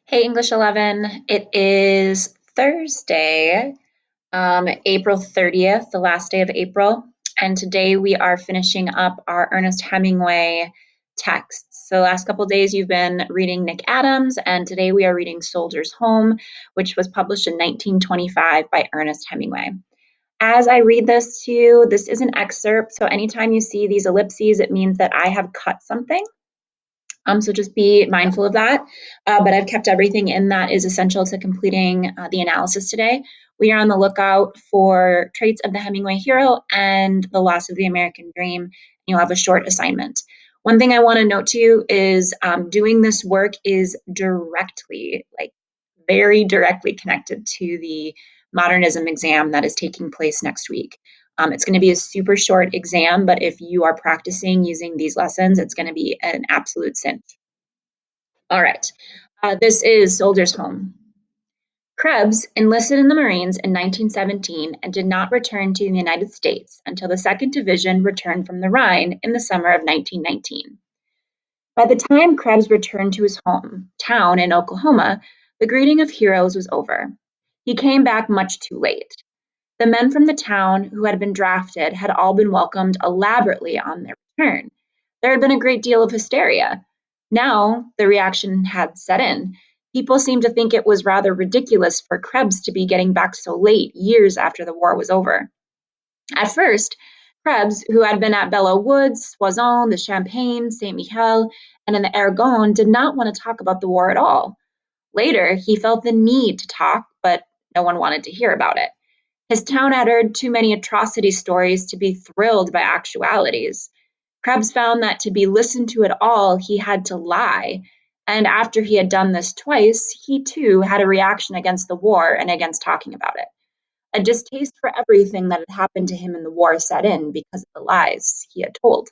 Hey, English 11. It is Thursday, April 30th, the last day of April. And today we are finishing up our Ernest Hemingway texts. So, the last couple of days you've been reading Nick Adams, and today we are reading Soldier's Home, which was published in 1925 by Ernest Hemingway. As I read this to you, this is an excerpt. So, anytime you see these ellipses, it means that I have cut something. So just be mindful of that. But I've kept everything in that is essential to completing the analysis today. We are on the lookout for traits of the Hemingway hero and the loss of the American dream. You'll have a short assignment. One thing I want to note to you is doing this work is directly, like very directly connected to the modernism exam that is taking place next week. It's going to be a super short exam, but if you are practicing using these lessons, it's going to be an absolute cinch. All right. This is Soldier's Home. Krebs enlisted in the Marines in 1917 and did not return to the United States until the 2nd Division returned from the Rhine in the summer of 1919. By the time Krebs returned to his hometown in Oklahoma, the greeting of heroes was over. He came back much too late. The men from the town who had been drafted had all been welcomed elaborately on their return. There had been a great deal of hysteria. Now the reaction had set in. People seemed to think it was rather ridiculous for Krebs to be getting back so late, years after the war was over. At first, Krebs, who had been at Belleau Woods, Soissons, the Champagne, Saint Mihiel, and in the Argonne, did not want to talk about the war at all. Later, he felt the need to talk, but no one wanted to hear about it. His town had heard too many atrocity stories to be thrilled by actualities. Krebs found that to be listened to at all, he had to lie. And after he had done this twice, he too had a reaction against the war and against talking about it. A distaste for everything that had happened to him in the war set in because of the lies he had told.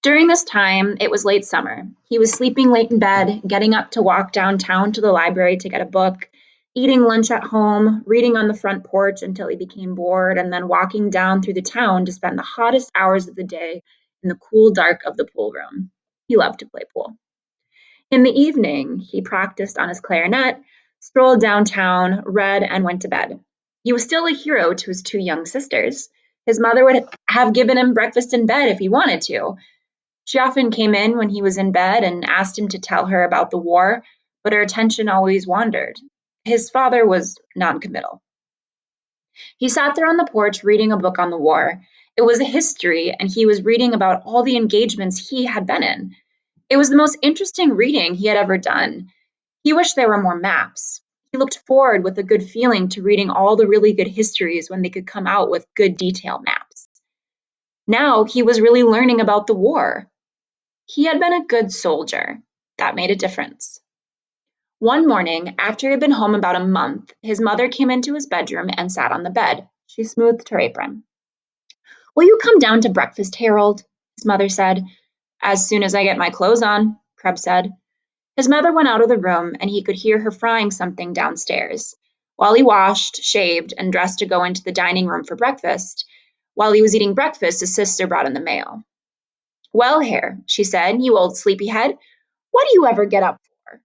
During this time, it was late summer. He was sleeping late in bed, getting up to walk downtown to the library to get a book, eating lunch at home, reading on the front porch until he became bored, and then walking down through the town to spend the hottest hours of the day in the cool dark of the pool room. He loved to play pool. In the evening, he practiced on his clarinet, strolled downtown, read, and went to bed. He was still a hero to his two young sisters. His mother would have given him breakfast in bed if he wanted to. She often came in when he was in bed and asked him to tell her about the war, but her attention always wandered. His father was noncommittal. He sat there on the porch reading a book on the war. It was a history, and he was reading about all the engagements he had been in. It was the most interesting reading he had ever done. He wished there were more maps. He looked forward with a good feeling to reading all the really good histories when they could come out with good detail maps. Now he was really learning about the war. He had been a good soldier. That made a difference. One morning, after he had been home about a month, his mother came into his bedroom and sat on the bed. She smoothed her apron. "Will you come down to breakfast, Harold?" his mother said. "As soon as I get my clothes on," Krebs said. His mother went out of the room, and he could hear her frying something downstairs. While he washed, shaved, and dressed to go into the dining room for breakfast, while he was eating breakfast, his sister brought in the mail. "Well, Hare," she said, "you old sleepyhead, what do you ever get up for?"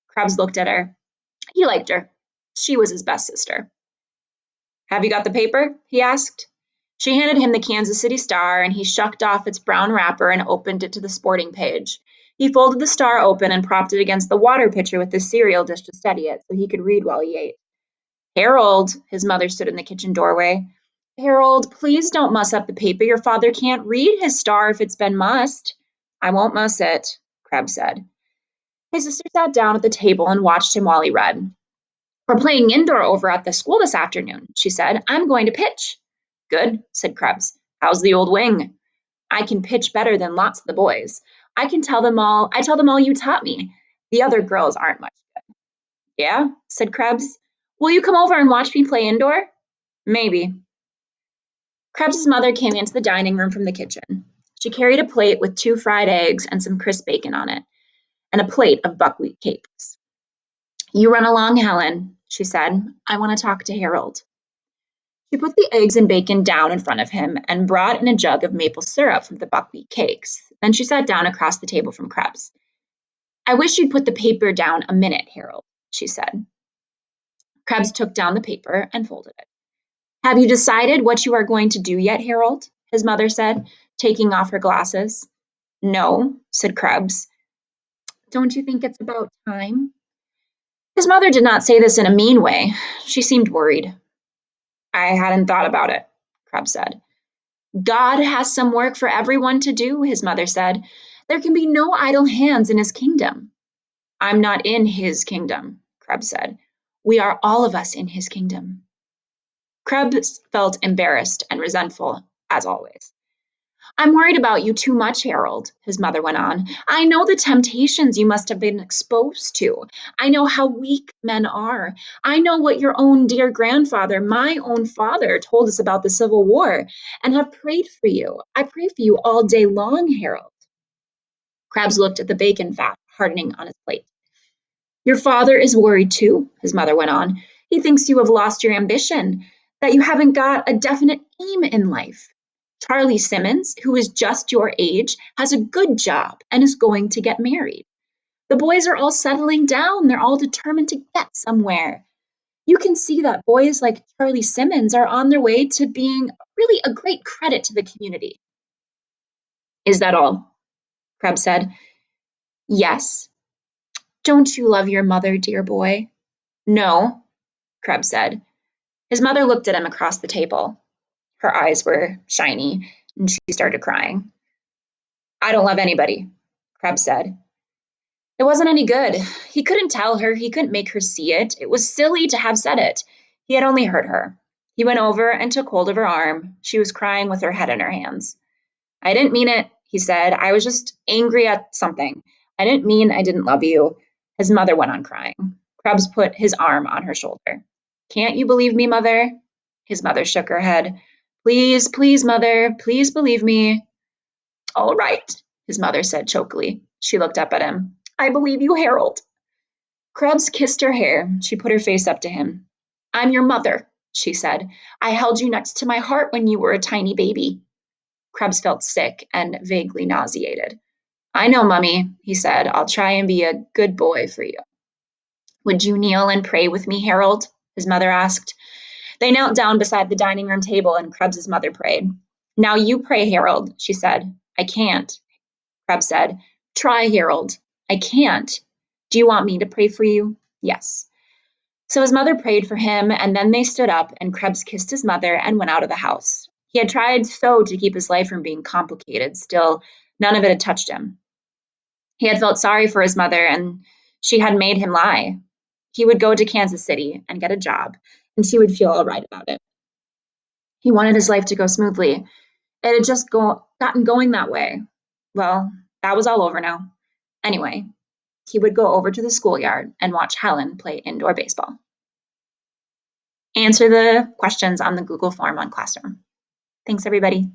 Krebs looked at her. He liked her. She was his best sister. "Have you got the paper?" he asked. She handed him the Kansas City Star, and he shucked off its brown wrapper and opened it to the sporting page. He folded the Star open and propped it against the water pitcher with the cereal dish to steady it so he could read while he ate. "Harold," his mother stood in the kitchen doorway. "Harold, please don't muss up the paper. Your father can't read his Star if it's been mussed." "I won't muss it," Krebs said. His sister sat down at the table and watched him while he read. "We're playing indoor over at the school this afternoon," she said. "I'm going to pitch." "Good," said Krebs. "How's the old wing?" "I can pitch better than lots of the boys. I tell them all you taught me. The other girls aren't much good." "Yeah," said Krebs. "Will you come over and watch me play indoor?" "Maybe." Krebs's mother came into the dining room from the kitchen. She carried a plate with 2 fried eggs and some crisp bacon on it, and a plate of buckwheat cakes. "You run along, Helen," she said. "I want to talk to Harold." She put the eggs and bacon down in front of him and brought in a jug of maple syrup from the buckwheat cakes. Then she sat down across the table from Krebs. I wish you'd put the paper down a minute, Harold, she said. Krebs took down the paper and folded it. Have you decided what you are going to do yet, Harold? His mother said, taking off her glasses. No, said Krebs. Don't you think it's about time? His mother did not say this in a mean way. She seemed worried. I hadn't thought about it, Krebs said. God has some work for everyone to do, his mother said. There can be no idle hands in his kingdom. I'm not in his kingdom, Krebs said. We are all of us in his kingdom. Krebs felt embarrassed and resentful, as always. I'm worried about you too much, Harold, his mother went on. I know the temptations you must have been exposed to. I know how weak men are. I know what your own dear grandfather, my own father, told us about the Civil War, and have prayed for you. I pray for you all day long, Harold. Krebs looked at the bacon fat hardening on his plate. Your father is worried too, his mother went on. He thinks you have lost your ambition, that you haven't got a definite aim in life. Charlie Simmons, who is just your age, has a good job and is going to get married. The boys are all settling down. They're all determined to get somewhere. You can see that boys like Charlie Simmons are on their way to being really a great credit to the community. Is that all? Krebs said. Yes. Don't you love your mother, dear boy? No, Krebs said. His mother looked at him across the table. Her eyes were shiny, and she started crying. I don't love anybody, Krebs said. It wasn't any good. He couldn't tell her. He couldn't make her see it. It was silly to have said it. He had only hurt her. He went over and took hold of her arm. She was crying with her head in her hands. I didn't mean it, he said. I was just angry at something. I didn't mean I didn't love you. His mother went on crying. Krebs put his arm on her shoulder. Can't you believe me, Mother? His mother shook her head. Please, please, Mother, please believe me. All right, his mother said chokily. She looked up at him. I believe you, Harold. Krebs kissed her hair. She put her face up to him. I'm your mother, she said. I held you next to my heart when you were a tiny baby. Krebs felt sick and vaguely nauseated. I know, Mummy, he said. I'll try and be a good boy for you. Would you kneel and pray with me, Harold? His mother asked. They knelt down beside the dining room table and Krebs's mother prayed. Now you pray, Harold, she said. I can't, Krebs said. Try, Harold. I can't. Do you want me to pray for you? Yes. So his mother prayed for him, and then they stood up, and Krebs kissed his mother and went out of the house. He had tried so to keep his life from being complicated, still, none of it had touched him. He had felt sorry for his mother, and she had made him lie. He would go to Kansas City and get a job, and she would feel all right about it. He wanted his life to go smoothly. It had just gotten going that way. Well, that was all over now. Anyway, he would go over to the schoolyard and watch Helen play indoor baseball. Answer the questions on the Google form on Classroom. Thanks, everybody.